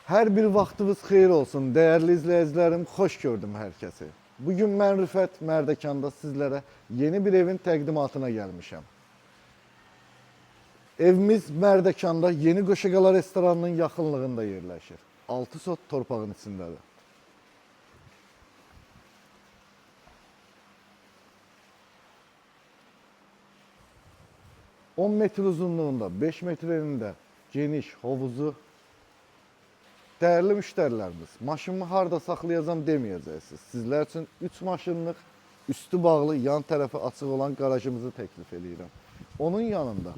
Hər bir vaxtınız xeyir olsun, dəyərli izləyicilərim, xoş gördüm hər kəsi. Bugün mən Rüfət Mərdəkanda sizlərə yeni bir evin təqdimatına gəlmişəm. Evimiz Mərdəkanda Yeni Qoşaqala restoranının yaxınlığında yerləşir. 6 sot torpağın içindədir. On metr uzunluğunda, 5 metr enində geniş hovuzu. Dəyərli müştərilərimiz, maşınımı harada saxlayacağım deməyəcəksiniz. Sizlər üçün 3 maşınlıq, üstü bağlı, yan tərəfi açıq olan qarajımızı təklif edirəm. Onun yanında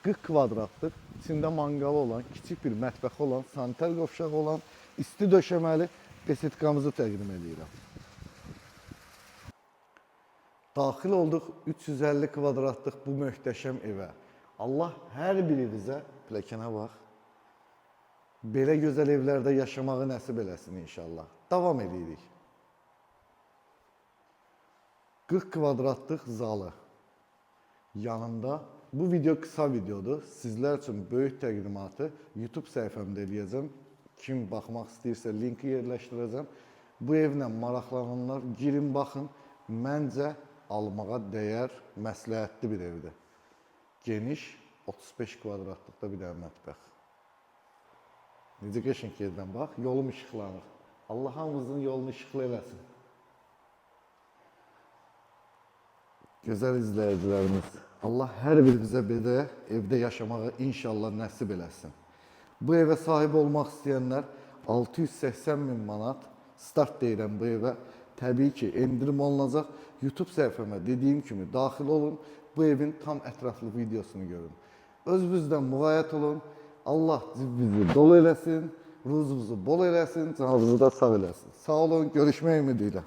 40 kvadratlıq, içində manqalı olan, kiçik bir mətbəxi olan, sanitar qovşağı olan, isti döşəməli besetkamızı təqdim edirəm. Daxil olduq 350 kvadratlıq bu möhtəşəm evə. Allah hər birinizə, pləkənə bax, belə gözəl evlərdə yaşamağı nəsib eləsin inşallah. Davam edirik. 40 kvadratlıq zalı. Yanında, bu video qısa videodur. Sizlər üçün böyük təqdimatı YouTube səhifəmdə eləyəcəm. Kim baxmaq istəyirsə linki yerləşdirəcəm. Bu evlə maraqlananlar girin, baxın. Məncə almağa dəyər, məsləhətli bir evdir. Geniş, 35 kvadratlıqda bir dənə mətbəx. Necə qəşəng yerdən bax, yolum işıqlanır. Allah hamımızın yolunu işıqlı eləsin. Gözəl izləyicilərimiz, Allah hər birimizə belə evdə yaşamağı inşallah nəsib eləsin. Bu evə sahib olmaq istəyənlər 680 min manat start deyirəm bu evə. Təbii ki, endirim olunacaq. YouTube səhifəmə dediyim kimi daxil olun, bu evin tam ətraflı videosunu görün. Özünüzdən müğayət olun. Allah cibinizi dolu eləsin, ruzunuzu bol eləsin, canınızı da sağ eləsin. Sağ olun, görüşmək ümidiyle.